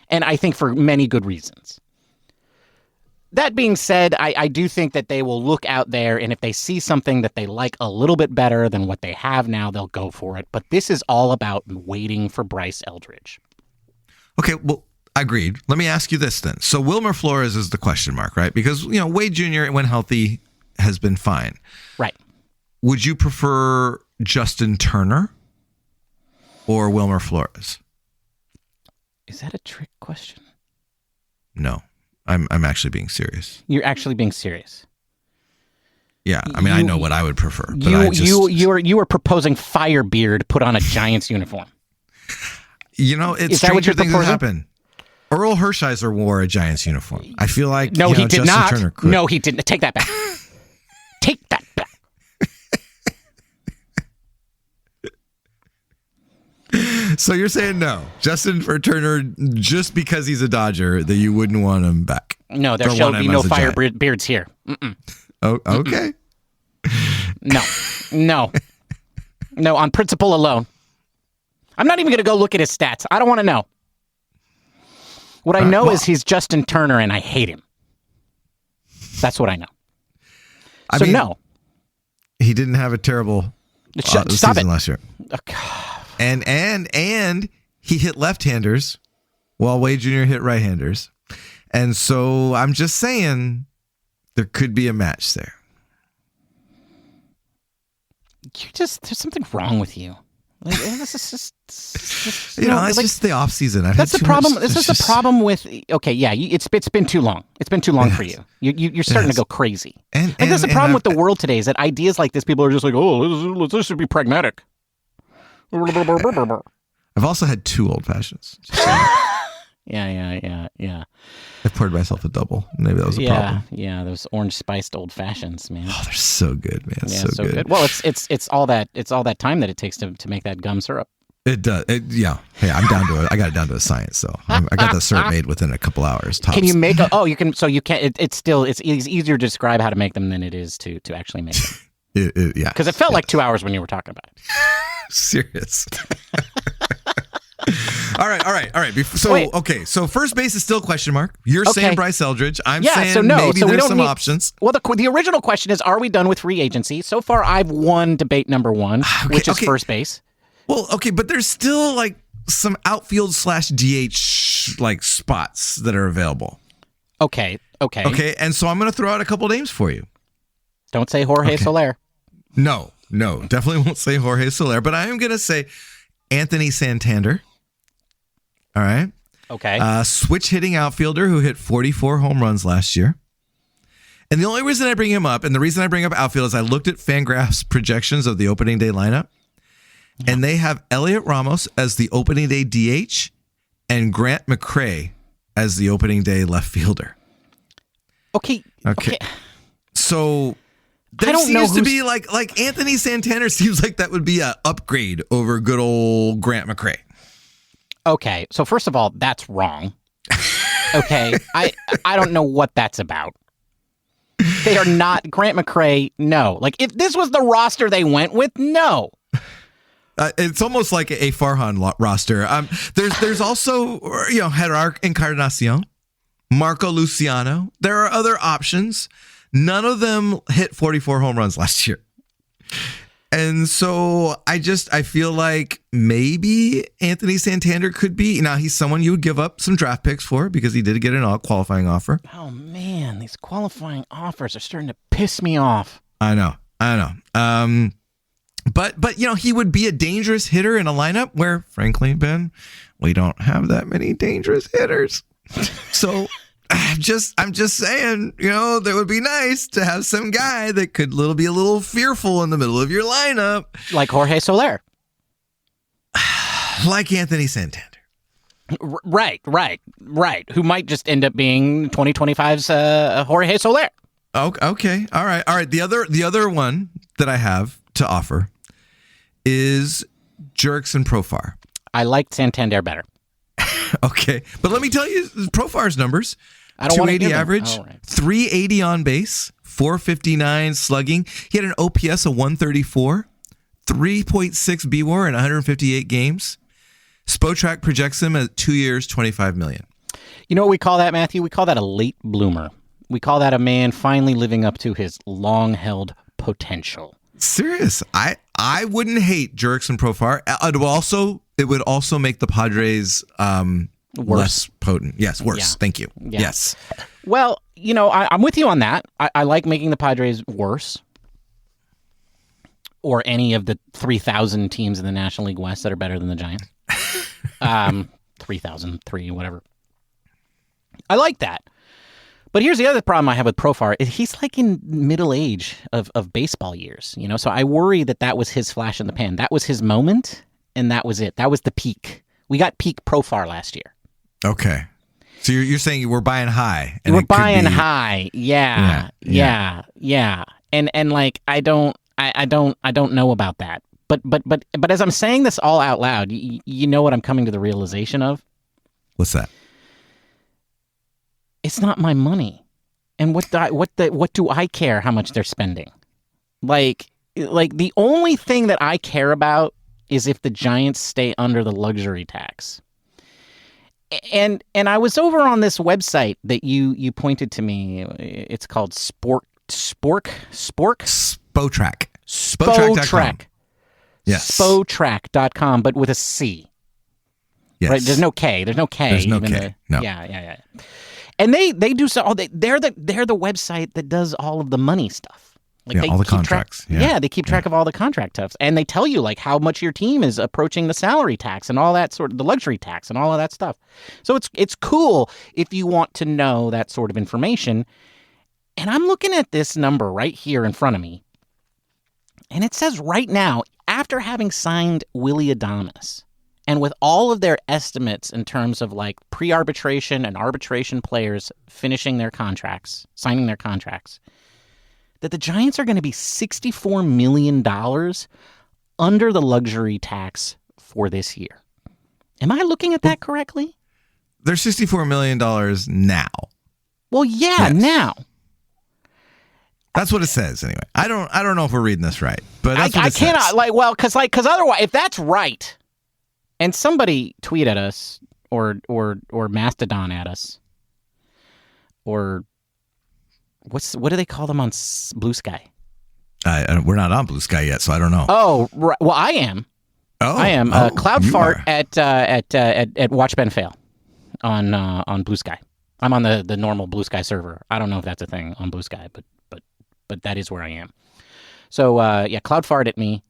And I think for many good reasons. That being said, I do think that they will look out there, and if they see something that they like a little bit better than what they have now, they'll go for it. But this is all about waiting for Bryce Eldridge. Okay, well, agreed. Let me ask you this then. So Wilmer Flores is the question mark, right? Because, Wade Jr., when healthy, has been fine. Right. Would you prefer Justin Turner or Wilmer Flores? Is that a trick question? No, I'm actually being serious. You're actually being serious? Yeah. I mean, I know what I would prefer. But you were proposing Firebeard put on a Giants uniform. It's stranger things that happen. Earl Hershiser wore a Giants uniform. I feel like he did Justin not. Turner could. No, he didn't. Take that back. Take that back. So you're saying no, Justin Turner, just because he's a Dodger, that you wouldn't want him back? No, there shall be no Firebeards here. Mm-mm. Oh, okay. No, on principle alone. I'm not even going to go look at his stats. I don't want to know. What I know is he's Justin Turner, and I hate him. That's what I know. No. He didn't have a terrible season last year. And he hit left-handers while Wade Jr. hit right-handers. And so I'm just saying there could be a match there. There's something wrong with you. Like, this is just it's just the off season. That's the problem. This is the problem with. Okay, yeah, it's been too long. It's been too long for you. You're starting to go crazy. And that's the problem with the world today is that ideas like this, people are just like, oh, this should be pragmatic. I've also had 2 old fashions. Yeah. I poured myself a double. Maybe that was a problem. Yeah, those orange spiced old fashions, man. Oh, they're so good, man. Yeah, so good. Well, it's all that time that it takes to make that gum syrup. It does. Yeah. Hey, I'm down to it. I got it down to a science. So I got the syrup made within a couple hours. Tops. Can you make you can. So you can't. It's easier to describe how to make them than it is to actually make them. Yeah. Because it felt like 2 hours when you were talking about it. Serious. All right. So first base is still question mark. You're saying Bryce Eldridge. I'm saying maybe there's some options. Well, the original question is, are we done with free agency? So far, I've won debate number 1, which is first base. Well, okay, but there's still like some outfield / DH like spots that are available. Okay. And so I'm going to throw out a couple names for you. Don't say Jorge Soler. No, definitely won't say Jorge Soler, but I am going to say Anthony Santander. All right. Okay. Switch hitting outfielder who hit 44 home runs last year. And the only reason I bring him up, and the reason I bring up outfield, is I looked at Fangraphs projections of the opening day lineup, and they have Elliot Ramos as the opening day DH and Grant McCray as the opening day left fielder. Okay. So there seems to be like Anthony Santander seems like that would be an upgrade over good old Grant McCray. Okay, so first of all, that's wrong. Okay, I don't know what that's about. They are not Grant McCray. No, like if this was the roster they went with, no. It's almost like a Farhan roster. There's also Gerard Encarnacion, Marco Luciano. There are other options. None of them hit 44 home runs last year. And so I feel like maybe Anthony Santander could be. Now, he's someone you would give up some draft picks for because he did get an qualifying offer. Oh, man, these qualifying offers are starting to piss me off. I know. But he would be a dangerous hitter in a lineup where, frankly, Ben, we don't have that many dangerous hitters. So I'm just saying, that would be nice to have some guy that could be a little fearful in the middle of your lineup. Like Jorge Soler. Like Anthony Santander. Right. Who might just end up being 2025's Jorge Soler. Okay. All right. The other one that I have to offer is Jurickson Profar. I liked Santander better. Okay. But let me tell you Profar's numbers. I don't 280 average, 380 on base, 459 slugging. He had an OPS of 134, 3.6 BWAR in 158 games. Spotrac projects him at 2 years, $25 million. You know what we call that, Matthew? We call that a late bloomer. We call that a man finally living up to his long-held potential. Serious. I wouldn't hate Jurickson Profar. It would also make the Padres less potent. Yes, worse. Yeah. Thank you. Yeah. Yes. Well, I'm with you on that. I like making the Padres worse. Or any of the 3,000 teams in the National League West that are better than the Giants. 3,003, whatever. I like that. But here's the other problem I have with Profar. He's like in middle age of baseball years, you know? So I worry that was his flash in the pan. That was his moment, and that was it. That was the peak. We got peak Profar last year. Okay. So you're saying we're buying high. And we're buying high. Yeah. And like, I don't know about that. But as I'm saying this all out loud, you know what I'm coming to the realization of? What's that? It's not my money, and what do I care how much they're spending? Like the only thing that I care about is if the Giants stay under the luxury tax. And I was over on this website that you pointed to me. It's called Spotrac. Spotrac. Yes. Spotrac.com, but with a C. Yes. Right? There's no K. There's no K. No. Yeah. And they do so. They're the website that does all of the money stuff. Like all the contracts. They keep track of all the contract stuff, and they tell you like how much your team is approaching the salary tax and all that sort of the luxury tax and all of that stuff. So it's cool if you want to know that sort of information. And I'm looking at this number right here in front of me, and it says right now, after having signed Willy Adames, and with all of their estimates in terms of like pre-arbitration and arbitration players finishing their contracts, signing their contracts, that the Giants are going to be $64 million under the luxury tax for this year. Am I looking at that correctly? They're $64 million now. Well, yeah, yes. Now. That's what it says anyway. I don't know if we're reading this right, but that's what it says. Because otherwise, if that's right, and somebody tweet at us or Mastodon at us, or what do they call them on Blue Sky? We're not on Blue Sky yet, so I don't know. Oh, right. Well, I am. Oh, I am. Cloud fart at Watch Ben Fail on Blue Sky. I'm on the normal Blue Sky server. I don't know if that's a thing on Blue Sky, but that is where I am. So cloud fart at me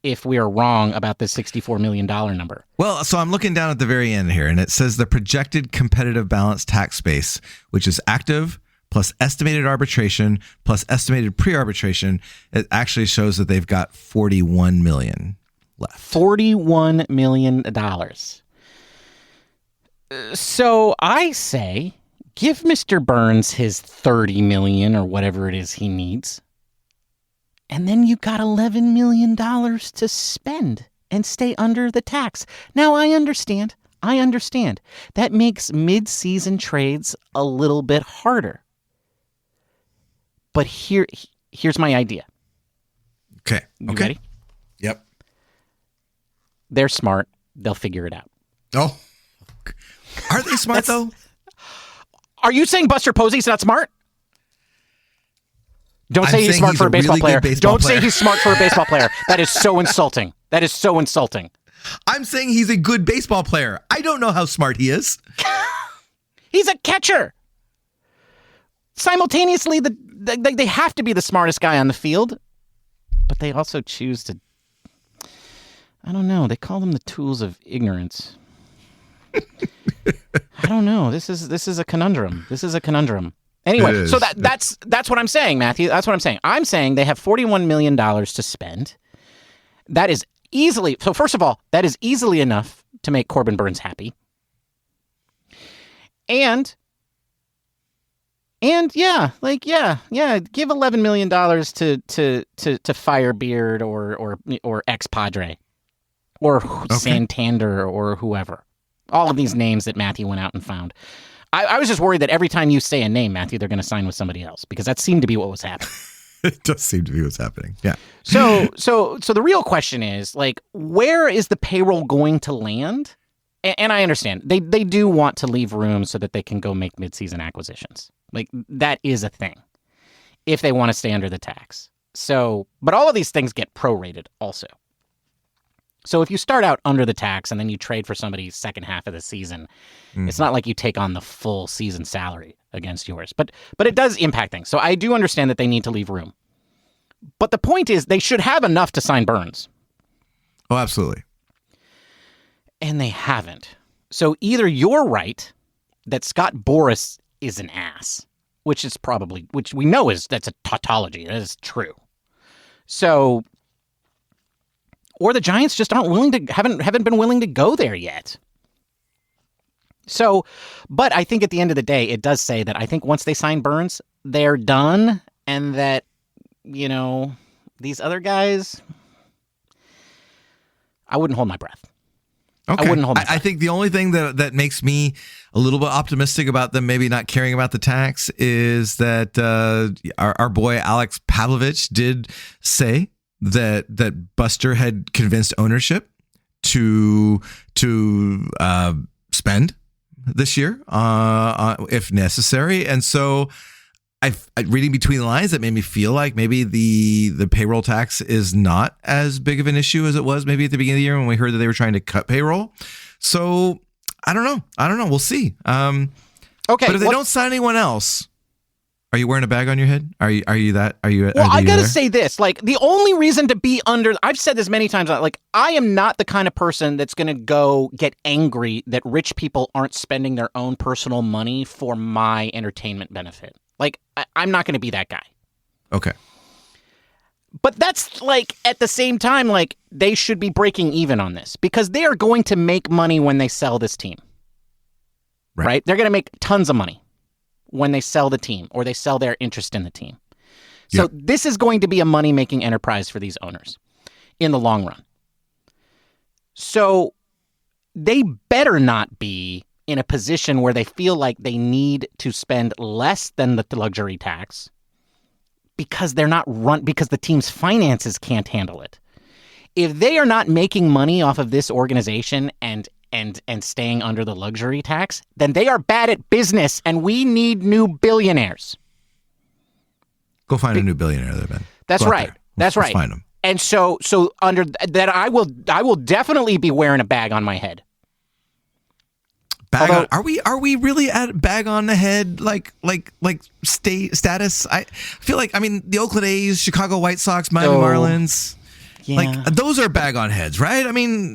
if we are wrong about this $64 million number. Well, so I'm looking down at the very end here, and it says the projected competitive balance tax base, which is active plus estimated arbitration plus estimated pre-arbitration. It actually shows that they've got $41 million left. $41 million. So I say, give Mr. Burnes his $30 million or whatever it is he needs. And then you got $11 million to spend and stay under the tax. Now, I understand. That makes mid-season trades a little bit harder. But here's my idea. Okay. You ready? Yep. They're smart. They'll figure it out. Oh. Are they smart, though? Are you saying Buster Posey's not smart? Don't say he's smart for a baseball player. Don't say he's smart for a baseball player. That is so insulting. I'm saying he's a good baseball player. I don't know how smart he is. He's a catcher. Simultaneously, they have to be the smartest guy on the field, but they also choose to, I don't know, they call them the tools of ignorance. I don't know. This is a conundrum. Anyway, so that's what I'm saying, Matthew. That's what I'm saying. I'm saying they have $41 million to spend. That is easily, so first of all, that is easily enough to make Corbin Burnes happy. And give $11 million to Firebeard or ex-Padre or Santander or whoever. All of these names that Matthew went out and found. I was just worried that every time you say a name, Matthew, they're going to sign with somebody else, because that seemed to be what was happening. It does seem to be what's happening. Yeah. So the real question is, like, where is the payroll going to land? And I understand they do want to leave room so that they can go make midseason acquisitions. Like, that is a thing if they want to stay under the tax. So, but all of these things get prorated also. So if you start out under the tax and then you trade for somebody's second half of the season, it's not like you take on the full season salary against yours. But it does impact things. So I do understand that they need to leave room. But the point is, they should have enough to sign Burnes. Oh, absolutely. And they haven't. So either you're right that Scott Boras is an ass, which we know that's a tautology. That is true. So, or the Giants just haven't been willing to go there yet. So, but I think at the end of the day, it does say that I think once they sign Burnes, they're done, and that, these other guys, I wouldn't hold my breath. Okay. I wouldn't hold my breath. I think the only thing that makes me a little bit optimistic about them maybe not caring about the tax is that our boy Alex Pavlovich did say that Buster had convinced ownership to spend this year if necessary. And so reading between the lines, that made me feel like maybe the payroll tax is not as big of an issue as it was maybe at the beginning of the year when we heard that they were trying to cut payroll. So I don't know. We'll see. Okay. But if they don't sign anyone else, are you wearing a bag on your head? Are you that? Well, I got to say this, like, the only reason to be I've said this many times, like, I am not the kind of person that's going to go get angry that rich people aren't spending their own personal money for my entertainment benefit. Like, I'm not going to be that guy. Okay. But that's, like, at the same time, like, they should be breaking even on this because they are going to make money when they sell this team. Right? They're going to make tons of money when they sell the team or they sell their interest in the team. So This is going to be a money-making enterprise for these owners in the long run. So they better not be in a position where they feel like they need to spend less than the luxury tax because because the team's finances can't handle it. If they are not making money off of this organization and staying under the luxury tax, then they are bad at business, and we need new billionaires. Go find a new billionaire there, Ben. That's right. That's right. Find them. And so under that, I will definitely be wearing a bag on my head. Are we really at bag on the head like state status? I feel like, the Oakland A's, Chicago White Sox, Miami Marlins. Yeah. Like, those are bag on heads, right?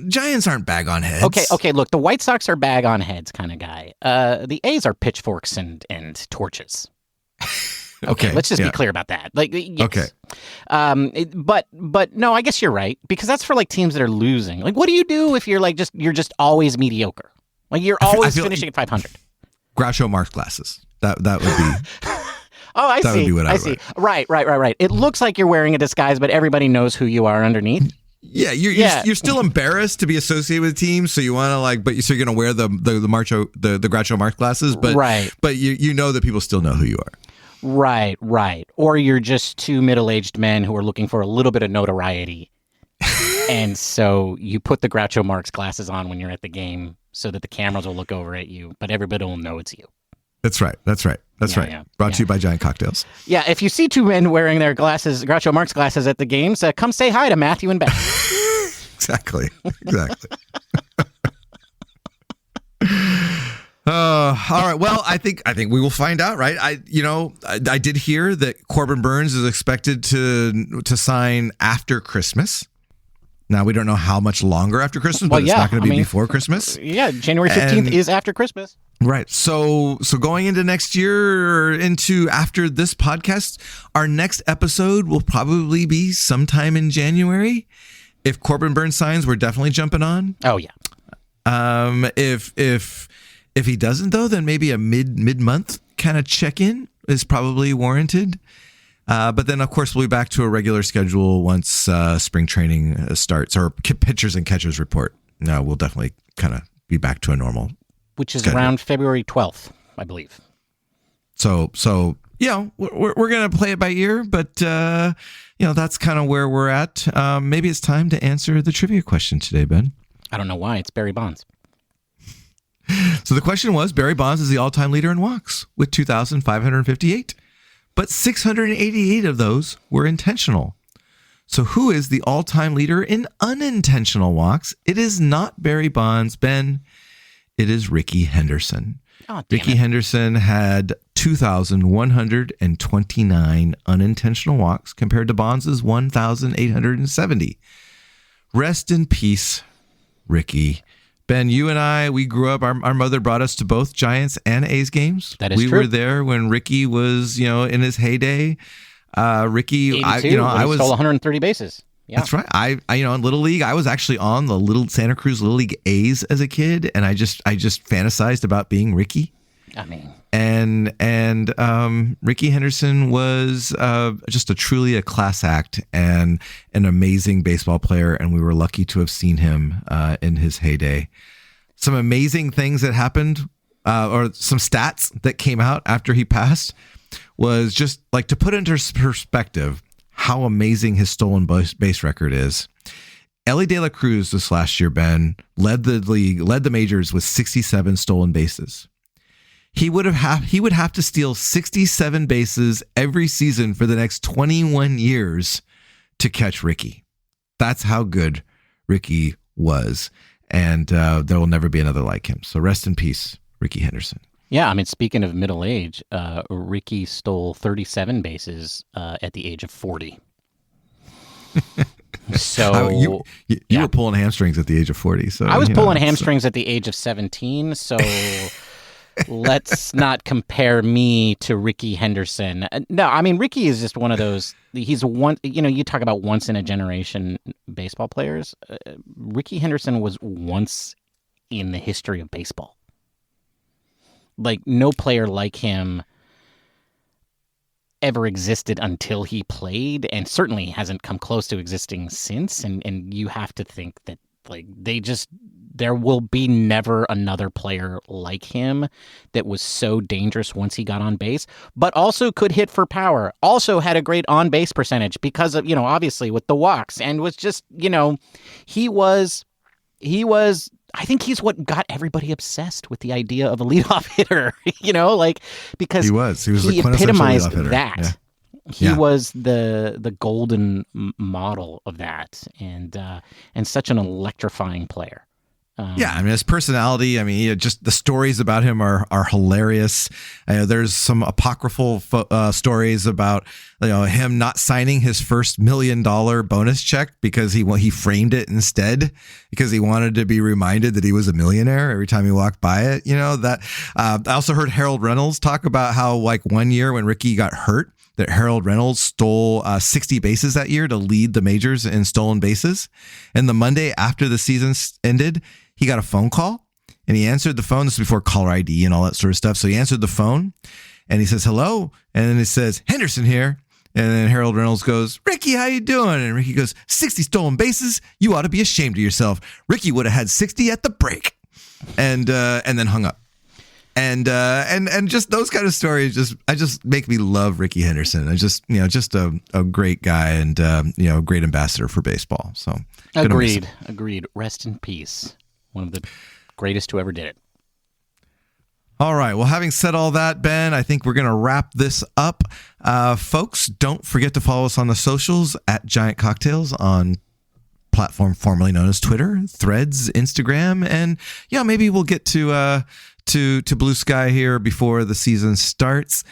Giants aren't bag on heads. Okay. Look, the White Sox are bag on heads kind of guy. The A's are pitchforks and torches. Okay, let's just be clear about that. Like, yes. Okay. But no, I guess you're right, because that's for like teams that are losing. Like, what do you do if you're just always mediocre? Like, you're always finishing at 500. Groucho Marx glasses. That would be. Oh, I see. That would be what I see. Right. It looks like you're wearing a disguise, but everybody knows who you are underneath. Yeah, you're still embarrassed to be associated with teams, so you want to so you're gonna wear the Groucho Marx glasses, but right. But you know that people still know who you are. Right. Or you're just two middle-aged men who are looking for a little bit of notoriety, and so you put the Groucho Marx glasses on when you're at the game, so that the cameras will look over at you, but everybody will know it's you. That's right. Yeah. Brought to you by Giant Cocktails. Yeah, if you see two men wearing their glasses, Groucho Marx glasses at the games, come say hi to Matthew and Beth. Exactly. All right. Well, I think we will find out, right? I did hear that Corbin Burnes is expected to sign after Christmas. Now, we don't know how much longer after Christmas, but it's not going to be before Christmas. Yeah, January 15th is after Christmas. Right. So going into next year, after this podcast, our next episode will probably be sometime in January. If Corbin Burnes signs, we're definitely jumping on. Oh, yeah. If he doesn't, though, then maybe a mid-month kind of check-in is probably warranted. But then, of course, we'll be back to a regular schedule once spring training starts, or pitchers and catchers report. No, we'll definitely kind of be back to a normal, which is schedule. Around February 12th, I believe. So we're gonna play it by ear, but that's kind of where we're at. Maybe it's time to answer the trivia question today, Ben. I don't know why. It's Barry Bonds. So the question was, Barry Bonds is the all-time leader in walks with 2,558. But 688 of those were intentional. So who is the all-time leader in unintentional walks? It is not Barry Bonds, Ben. It is Rickey Henderson. Oh, Rickey Henderson had 2,129 unintentional walks compared to Bonds' 1,870. Rest in peace, Rickey. Ben, you and I, we grew up, our mother brought us to both Giants and A's games. That is true. We were there when Rickey was, in his heyday. Rickey, I was stole 130 bases. Yeah. That's right. I in Little League, I was actually on the Little Santa Cruz Little League A's as a kid, and I just fantasized about being Rickey. I mean, and Rickey Henderson was just truly a class act and an amazing baseball player, and we were lucky to have seen him in his heyday. Some amazing things that happened, or some stats that came out after he passed, was just like to put into perspective how amazing his stolen base record is. Ellie De La Cruz this last year, Ben, led the majors with 67 stolen bases. He would have to steal 67 bases every season for the next 21 years to catch Rickey. That's how good Rickey was, and there will never be another like him. So rest in peace, Rickey Henderson. Yeah, I mean, speaking of middle age, Rickey stole 37 bases at the age of 40. So you were pulling hamstrings at the age of 40. So I was pulling hamstrings at the age of 17. So let's not compare me to Rickey Henderson. No, I mean, Rickey is just one of those. He's one. You talk about once in a generation baseball players. Rickey Henderson was once in the history of baseball. Like, no player like him ever existed until he played, and certainly hasn't come close to existing since. And you have to think that, like, there will be never another player like him that was so dangerous once he got on base, but also could hit for power, also had a great on base percentage because of, obviously with the walks, and was just, he was I think he's what got everybody obsessed with the idea of a leadoff hitter, because he was he epitomized that. Yeah. He was the golden model of that, and such an electrifying player. Yeah, I mean, his personality, just the stories about him are hilarious. There's some apocryphal stories about him not signing his first $1 million bonus check because he framed it instead because he wanted to be reminded that he was a millionaire every time he walked by it. I also heard Harold Reynolds talk about how, like, one year when Rickey got hurt, that Harold Reynolds stole 60 bases that year to lead the majors in stolen bases. And the Monday after the season ended, he got a phone call, and he answered the phone. This is before caller ID and all that sort of stuff. So he answered the phone, and he says, "Hello." And then it says, "Henderson here." And then Harold Reynolds goes, "Rickey, how you doing?" And Rickey goes, 60 stolen bases? You ought to be ashamed of yourself. Rickey would have had 60 at the break. And then hung up. And just those kind of stories just make me love Rickey Henderson. Just a great guy and a great ambassador for baseball. So agreed. Rest in peace. One of the greatest who ever did it. All right. Well, having said all that, Ben, I think we're going to wrap this up. Folks, don't forget to follow us on the socials at Giant Cocktails on platform formerly known as Twitter, Threads, Instagram, and maybe we'll get to Blue Sky here before the season starts.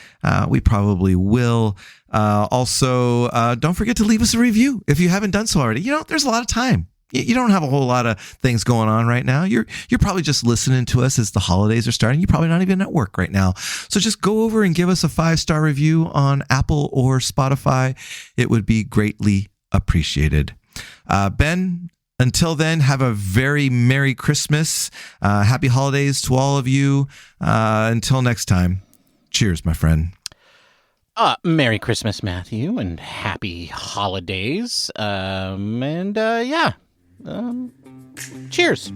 We probably will. Also, don't forget to leave us a review if you haven't done so already. There's a lot of time. You don't have a whole lot of things going on right now. You're probably just listening to us as the holidays are starting. You're probably not even at work right now. So just go over and give us a 5-star review on Apple or Spotify. It would be greatly appreciated. Ben, until then, have a very Merry Christmas. Happy holidays to all of you. Until next time, cheers, my friend. Merry Christmas, Matthew, and happy holidays. Cheers.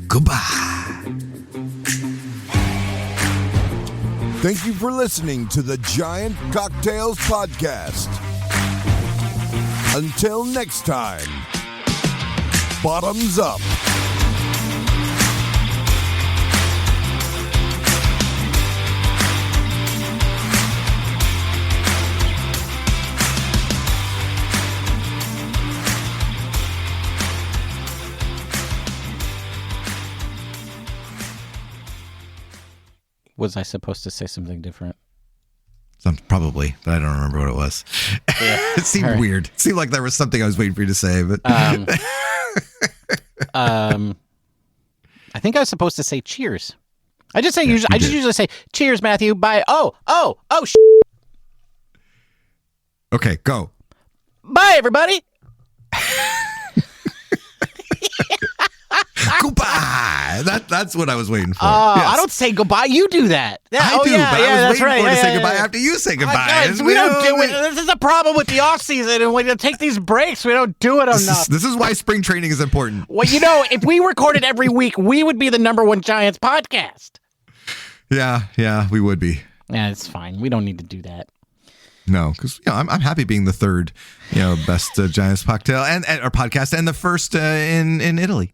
Goodbye. Thank you for listening to the Giant Cocktails Podcast. Until next time, bottoms up. Was I supposed to say something different? Probably, but I don't remember what it was. Yeah. It seemed weird. It seemed like there was something I was waiting for you to say, but I think I was supposed to say cheers. I just usually say cheers, Matthew. Bye. Oh. Okay, go. Bye, everybody. Goodbye. That's what I was waiting for. Yes. I don't say goodbye. You do that. I do, but I was waiting for to say goodbye after you say goodbye. Guys, we don't do it. This is a problem with the off season, and when you take these breaks, we don't do it enough. This is why spring training is important. Well, if we recorded every week, we would be the #1 Giants podcast. Yeah, we would be. Yeah, it's fine. We don't need to do that. No, because I'm happy being the third, best Giants cocktail and our podcast and the first in Italy.